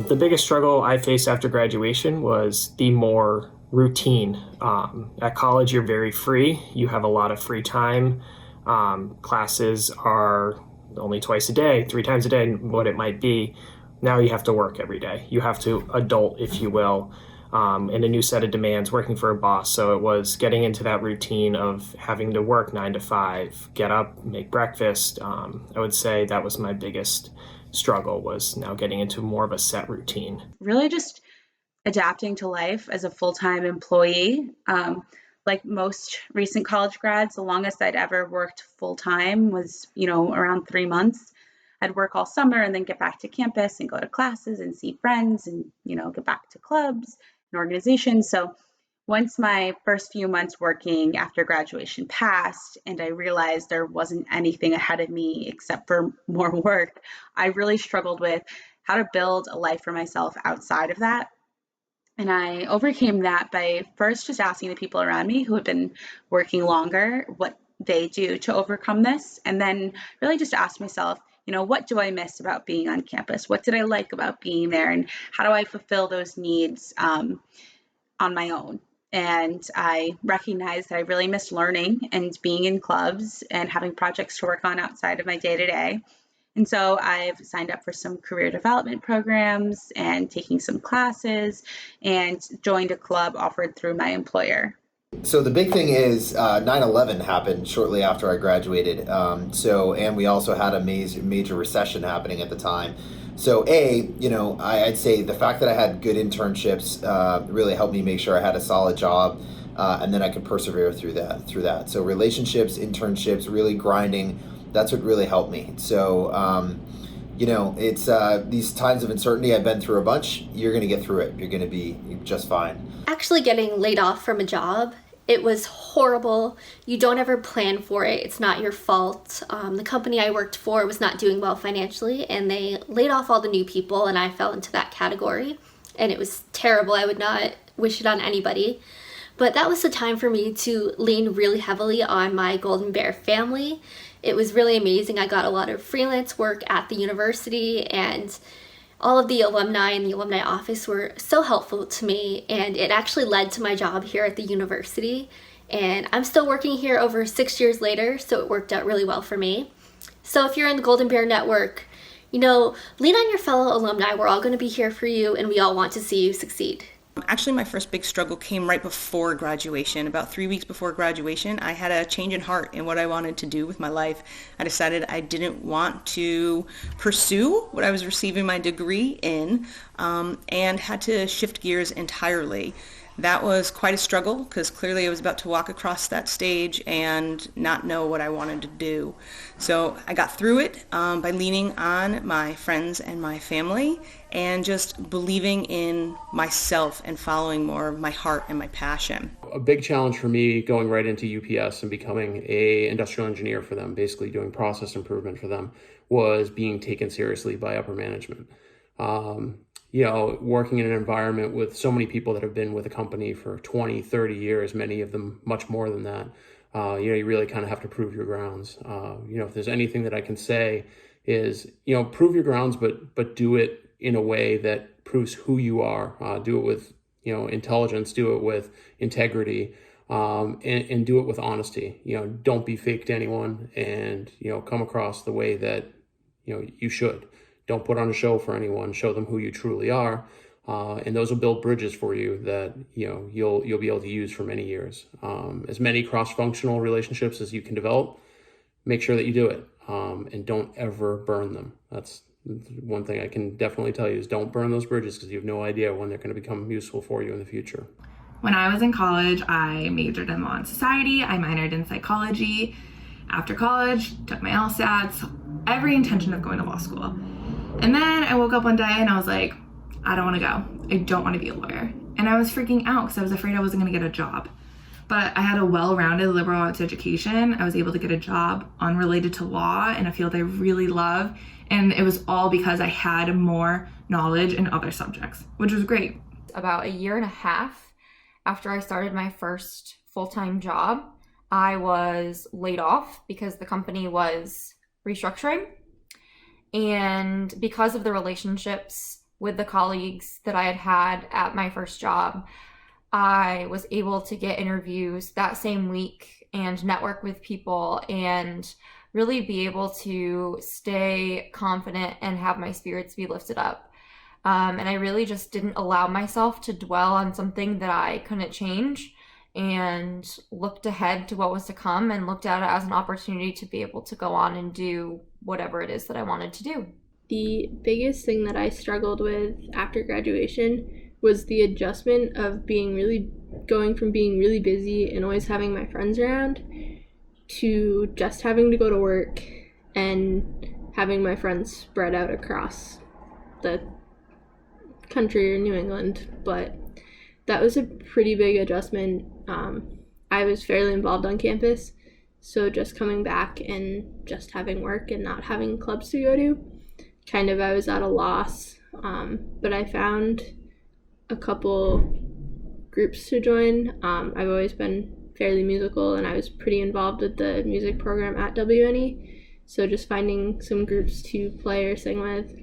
The biggest struggle I faced after graduation was the more routine. At college, you're very free. You have a lot of free time. Classes are only twice a day, 3 times a day, what it might be. Now you have to work every day. You have to adult, if you will, and a new set of demands, working for a boss. So it was getting into that routine of having to work 9 to 5, get up, make breakfast. I would say that was my biggest struggle, was now getting into more of a set routine. Really just adapting to life as a full-time employee. Like most recent college grads, the longest I'd ever worked full-time was, around 3 months. I'd work all summer and then get back to campus and go to classes and see friends and, get back to clubs and organizations. So once my first few months working after graduation passed and I realized there wasn't anything ahead of me except for more work, I really struggled with how to build a life for myself outside of that. And I overcame that by first just asking the people around me who had been working longer what they do to overcome this. And then really just ask myself, what do I miss about being on campus? What did I like about being there? And how do I fulfill those needs on my own? And I recognized that I really missed learning and being in clubs and having projects to work on outside of my day-to-day. And so I've signed up for some career development programs and taking some classes and joined a club offered through my employer. So the big thing is 9/11 happened shortly after I graduated. And we also had a major recession happening at the time. So I'd say the fact that I had good internships really helped me make sure I had a solid job, and then I could persevere through that. So relationships, internships, really grinding. That's what really helped me. So, it's these times of uncertainty. I've been through a bunch. You're going to get through it. You're going to be just fine. Actually getting laid off from a job, it was horrible. You don't ever plan for it. It's not your fault. The company I worked for was not doing well financially, and they laid off all the new people, and I fell into that category. And it was terrible. I would not wish it on anybody. But that was the time for me to lean really heavily on my Golden Bear family. It was really amazing. I got a lot of freelance work at the university, and all of the alumni in the alumni office were so helpful to me, and it actually led to my job here at the university. And I'm still working here over 6 years later, so it worked out really well for me. So if you're in the Golden Bear Network, lean on your fellow alumni. We're all going to be here for you, and we all want to see you succeed. Actually, my first big struggle came right before graduation. About 3 weeks before graduation, I had a change in heart in what I wanted to do with my life. I decided I didn't want to pursue what I was receiving my degree in, and had to shift gears entirely. That was quite a struggle because clearly I was about to walk across that stage and not know what I wanted to do. So I got through it by leaning on my friends and my family and just believing in myself and following more of my heart and my passion. A big challenge for me going right into UPS and becoming an industrial engineer for them, basically doing process improvement for them, was being taken seriously by upper management. Working in an environment with so many people that have been with a company for 20, 30 years, many of them much more than that, you really kind of have to prove your grounds. If there's anything that I can say is, prove your grounds, but do it in a way that proves who you are. Do it with, intelligence, do it with integrity, and do it with honesty. Don't be fake to anyone, and, come across the way that, you should. Don't put on a show for anyone. Show them who you truly are, and those will build bridges for you that you'll be able to use for many years. As many cross-functional relationships as you can develop, make sure that you do it, and don't ever burn them. That's one thing I can definitely tell you, is don't burn those bridges, because you have no idea when they're going to become useful for you in the future. When I was in college, I majored in law and society. I minored in psychology. After college, took my LSATs, every intention of going to law school. And then I woke up one day and I was like, I don't want to go. I don't want to be a lawyer. And I was freaking out because I was afraid I wasn't going to get a job. But I had a well-rounded liberal arts education. I was able to get a job unrelated to law in a field I really love. And it was all because I had more knowledge in other subjects, which was great. About 1.5 years after I started my first full-time job, I was laid off because the company was restructuring. And because of the relationships with the colleagues that I had had at my first job. I was able to get interviews that same week and network with people and really be able to stay confident and have my spirits be lifted up. And I really just didn't allow myself to dwell on something that I couldn't change, and looked ahead to what was to come and looked at it as an opportunity to be able to go on and do whatever it is that I wanted to do. The biggest thing that I struggled with after graduation was the adjustment of going from being really busy and always having my friends around to just having to go to work and having my friends spread out across the country or New England. But that was a pretty big adjustment. I was fairly involved on campus, so just coming back and just having work and not having clubs to go to, I was at a loss. But I found a couple groups to join. I've always been fairly musical, and I was pretty involved with the music program at WNE, so just finding some groups to play or sing with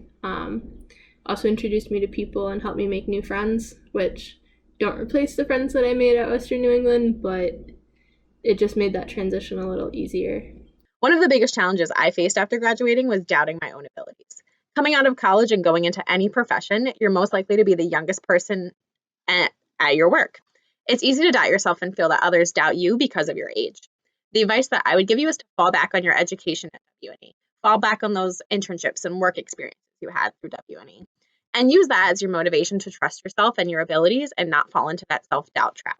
also introduced me to people and helped me make new friends, which don't replace the friends that I made at Western New England, but it just made that transition a little easier. One of the biggest challenges I faced after graduating was doubting my own abilities. Coming out of college and going into any profession, you're most likely to be the youngest person at your work. It's easy to doubt yourself and feel that others doubt you because of your age. The advice that I would give you is to fall back on your education at WNE. Fall back on those internships and work experiences you had through WNE. And use that as your motivation to trust yourself and your abilities and not fall into that self-doubt trap.